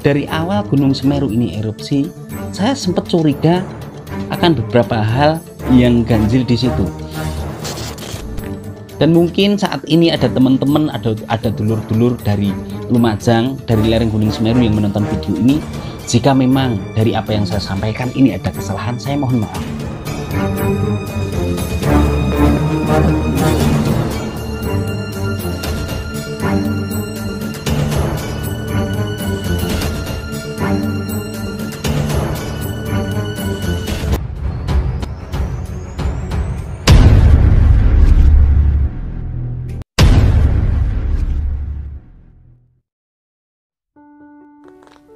Dari awal Gunung Semeru ini erupsi, saya sempat curiga akan beberapa hal yang ganjil di situ. Dan mungkin saat ini ada teman-teman, ada dulur-dulur dari Lumajang, dari lereng Gunung Semeru yang menonton video ini. Jika memang dari apa yang saya sampaikan ini ada kesalahan, saya mohon maaf.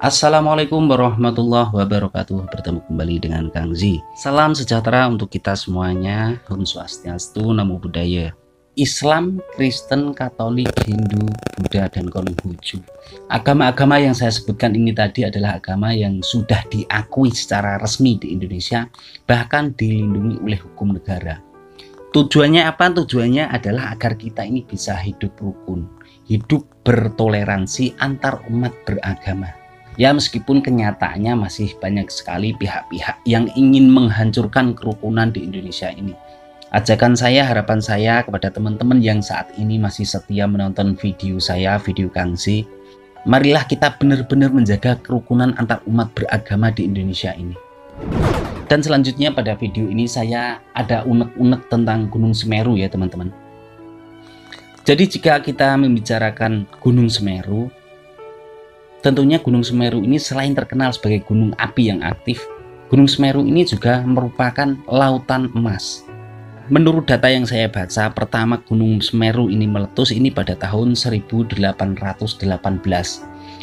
Assalamualaikum warahmatullahi wabarakatuh. Bertemu kembali dengan Kang Zi. Salam sejahtera untuk kita semuanya. Om Swastiastu, Namo Buddhaya. Islam, Kristen, Katolik, Hindu, Buddha, dan Konghucu. Agama-agama yang saya sebutkan ini tadi adalah agama yang sudah diakui secara resmi di Indonesia, bahkan dilindungi oleh hukum negara. Tujuannya apa? Tujuannya adalah agar kita ini bisa hidup rukun, hidup bertoleransi antar umat beragama. Ya, meskipun kenyataannya masih banyak sekali pihak-pihak yang ingin menghancurkan kerukunan di Indonesia ini. Ajakan saya, harapan saya kepada teman-teman yang saat ini masih setia menonton video saya, video Kang Zi, marilah kita benar-benar menjaga kerukunan antar umat beragama di Indonesia ini. Dan selanjutnya pada video ini saya ada unek-unek tentang Gunung Semeru ya teman-teman. Jadi jika kita membicarakan Gunung Semeru, tentunya Gunung Semeru ini selain terkenal sebagai gunung api yang aktif, Gunung Semeru ini juga merupakan lautan emas. Menurut data yang saya baca, pertama Gunung Semeru ini meletus ini pada tahun 1818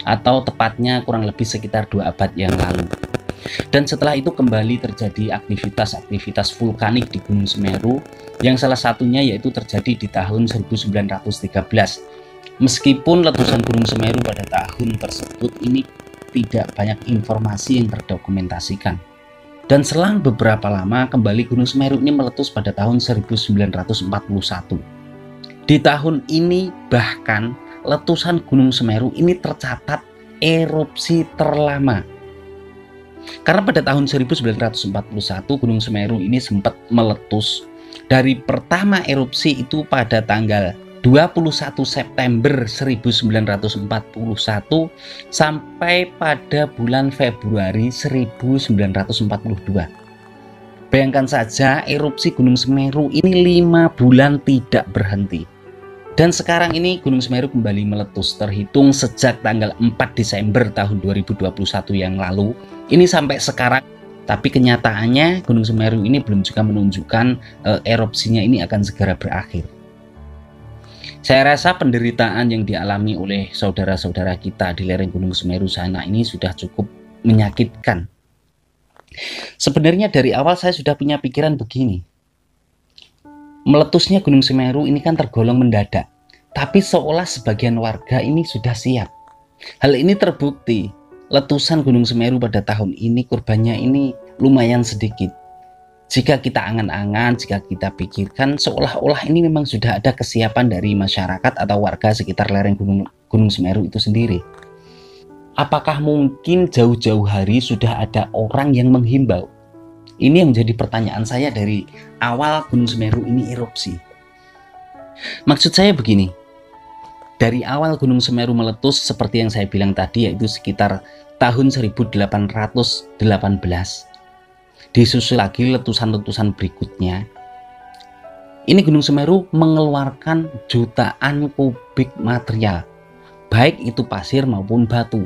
atau tepatnya kurang lebih sekitar 2 abad yang lalu. Dan setelah itu kembali terjadi aktivitas vulkanik di Gunung Semeru, yang salah satunya yaitu terjadi di tahun 1913. Meskipun letusan Gunung Semeru pada tahun tersebut ini tidak banyak informasi yang terdokumentasikan. Dan selang beberapa lama kembali Gunung Semeru ini meletus pada tahun 1941. Di tahun ini bahkan letusan Gunung Semeru ini tercatat erupsi terlama. Karena pada tahun 1941 Gunung Semeru ini sempat meletus. Dari pertama erupsi itu pada tanggal 21 September 1941 sampai pada bulan Februari 1942. Bayangkan saja erupsi Gunung Semeru ini 5 bulan tidak berhenti. Dan sekarang ini Gunung Semeru kembali meletus terhitung sejak tanggal 4 Desember tahun 2021 yang lalu. Ini sampai sekarang, tapi kenyataannya Gunung Semeru ini belum juga menunjukkan erupsinya ini akan segera berakhir. Saya rasa penderitaan yang dialami oleh saudara-saudara kita di lereng Gunung Semeru sana ini sudah cukup menyakitkan. Sebenarnya dari awal saya sudah punya pikiran begini. Meletusnya Gunung Semeru ini kan tergolong mendadak, tapi seolah sebagian warga ini sudah siap. Hal ini terbukti. Letusan Gunung Semeru pada tahun ini korbannya ini lumayan sedikit. Jika kita angan-angan, jika kita pikirkan, seolah-olah ini memang sudah ada kesiapan dari masyarakat atau warga sekitar lereng Gunung Semeru itu sendiri. Apakah mungkin jauh-jauh hari sudah ada orang yang menghimbau? Ini yang menjadi pertanyaan saya dari awal Gunung Semeru ini erupsi. Maksud saya begini, dari awal Gunung Semeru meletus seperti yang saya bilang tadi, yaitu sekitar tahun 1818. Disusul lagi letusan-letusan berikutnya. Ini Gunung Semeru mengeluarkan jutaan kubik material, baik itu pasir maupun batu.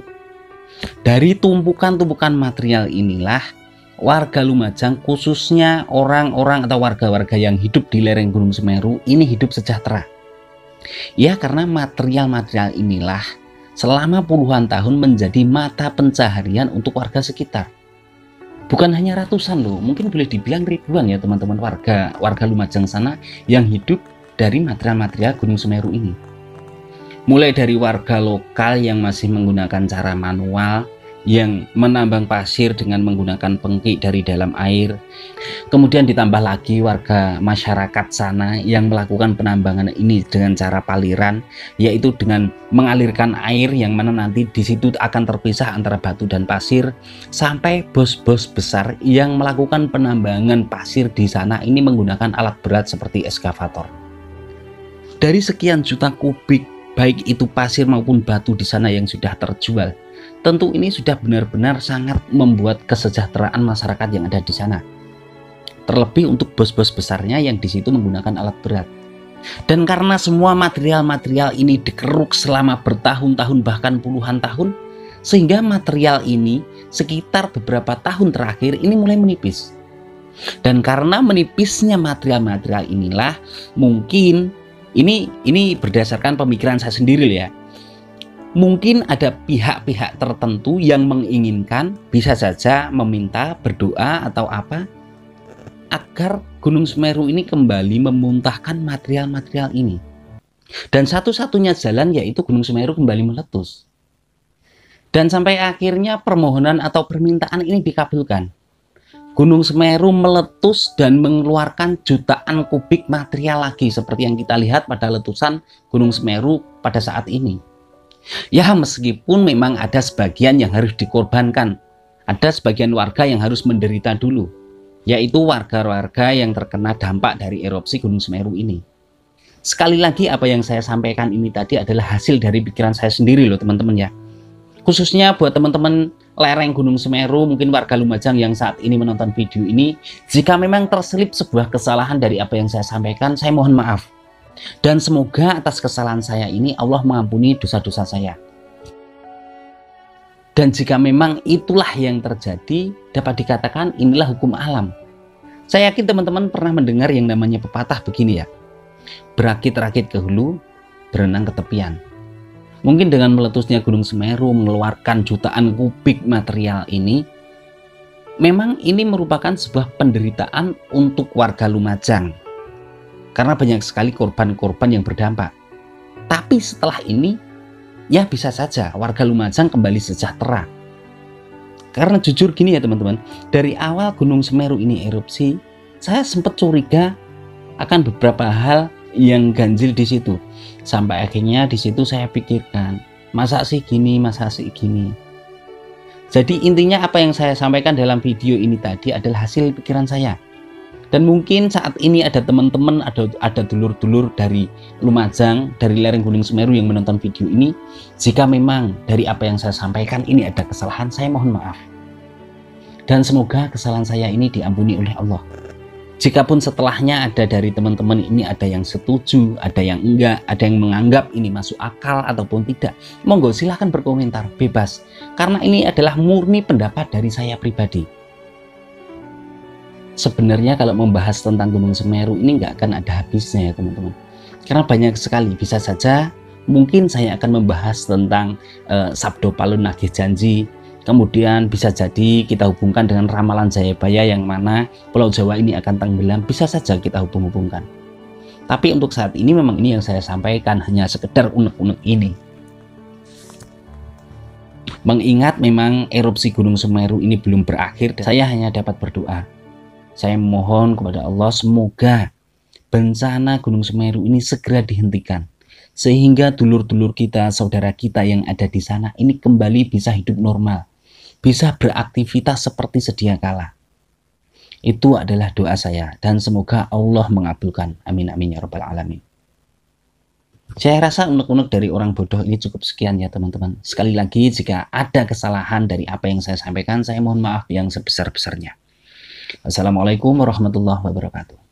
Dari tumpukan-tumpukan material inilah warga Lumajang, khususnya orang-orang atau warga-warga yang hidup di lereng Gunung Semeru ini hidup sejahtera. Ya, karena material-material inilah selama puluhan tahun menjadi mata pencaharian untuk warga sekitar. Bukan hanya ratusan loh, mungkin boleh dibilang ribuan ya teman-teman warga Lumajang sana yang hidup dari material-material Gunung Semeru ini. Mulai dari warga lokal yang masih menggunakan cara manual, yang menambang pasir dengan menggunakan pengki dari dalam air. Kemudian ditambah lagi warga masyarakat sana yang melakukan penambangan ini dengan cara paliran, yaitu dengan mengalirkan air yang mana nanti di situ akan terpisah antara batu dan pasir, sampai bos-bos besar yang melakukan penambangan pasir di sana ini menggunakan alat berat seperti eskavator. Dari sekian juta kubik, baik itu pasir maupun batu di sana yang sudah terjual, tentu ini sudah benar-benar sangat membuat kesejahteraan masyarakat yang ada di sana. Terlebih untuk bos-bos besarnya yang di situ menggunakan alat berat. Dan karena semua material-material ini dikeruk selama bertahun-tahun bahkan puluhan tahun, sehingga material ini sekitar beberapa tahun terakhir ini mulai menipis. Dan karena menipisnya material-material inilah, mungkin ini berdasarkan pemikiran saya sendiri ya, mungkin ada pihak-pihak tertentu yang menginginkan, bisa saja meminta, berdoa atau apa, agar Gunung Semeru ini kembali memuntahkan material-material ini. Dan satu-satunya jalan yaitu Gunung Semeru kembali meletus. Dan sampai akhirnya permohonan atau permintaan ini dikabulkan. Gunung Semeru meletus dan mengeluarkan jutaan kubik material lagi seperti yang kita lihat pada letusan Gunung Semeru pada saat ini. Ya, meskipun memang ada sebagian yang harus dikorbankan, ada sebagian warga yang harus menderita dulu, yaitu warga-warga yang terkena dampak dari erupsi Gunung Semeru ini. Sekali lagi, apa yang saya sampaikan ini tadi adalah hasil dari pikiran saya sendiri loh teman-teman ya. Khususnya buat teman-teman lereng Gunung Semeru, mungkin warga Lumajang yang saat ini menonton video ini, jika memang terselip sebuah kesalahan dari apa yang saya sampaikan, saya mohon maaf. Dan semoga atas kesalahan saya ini Allah mengampuni dosa-dosa saya. Dan jika memang itulah yang terjadi, dapat dikatakan inilah hukum alam. Saya yakin teman-teman pernah mendengar yang namanya pepatah begini ya, berakit-rakit ke hulu, berenang ke tepian. Mungkin dengan meletusnya Gunung Semeru mengeluarkan jutaan kubik material ini, memang ini merupakan sebuah penderitaan untuk warga Lumajang. Karena banyak sekali korban-korban yang berdampak. Tapi setelah ini, ya bisa saja warga Lumajang kembali sejahtera. Karena jujur gini ya teman-teman, dari awal Gunung Semeru ini erupsi, saya sempat curiga akan beberapa hal yang ganjil di situ. Sampai akhirnya di situ saya pikirkan, masa sih gini, masa sih gini. Jadi intinya apa yang saya sampaikan dalam video ini tadi adalah hasil pikiran saya. Dan mungkin saat ini ada teman-teman, ada dulur-dulur dari Lumajang, dari lereng Gunung Semeru yang menonton video ini. Jika memang dari apa yang saya sampaikan ini ada kesalahan, saya mohon maaf. Dan semoga kesalahan saya ini diampuni oleh Allah. Jikapun setelahnya ada dari teman-teman ini ada yang setuju, ada yang enggak, ada yang menganggap ini masuk akal ataupun tidak, monggo silahkan berkomentar, bebas. Karena ini adalah murni pendapat dari saya pribadi. Sebenarnya kalau membahas tentang Gunung Semeru ini nggak akan ada habisnya ya teman-teman. Karena banyak sekali, bisa saja mungkin saya akan membahas tentang Sabdo Palun Nagih Janji. Kemudian bisa jadi kita hubungkan dengan ramalan Jayabaya yang mana Pulau Jawa ini akan tenggelam. Bisa saja kita hubung-hubungkan. Tapi untuk saat ini memang ini yang saya sampaikan hanya sekedar unek-unek ini. Mengingat memang erupsi Gunung Semeru ini belum berakhir, saya hanya dapat berdoa. Saya mohon kepada Allah semoga bencana Gunung Semeru ini segera dihentikan. Sehingga dulur-dulur kita, saudara kita yang ada di sana ini kembali bisa hidup normal. Bisa beraktivitas seperti sedia kala. Itu adalah doa saya. Dan semoga Allah mengabulkan. Amin amin ya rabbal alamin. Saya rasa unek-unek dari orang bodoh ini cukup sekian ya teman-teman. Sekali lagi jika ada kesalahan dari apa yang saya sampaikan, saya mohon maaf yang sebesar-besarnya. Assalamualaikum warahmatullahi wabarakatuh.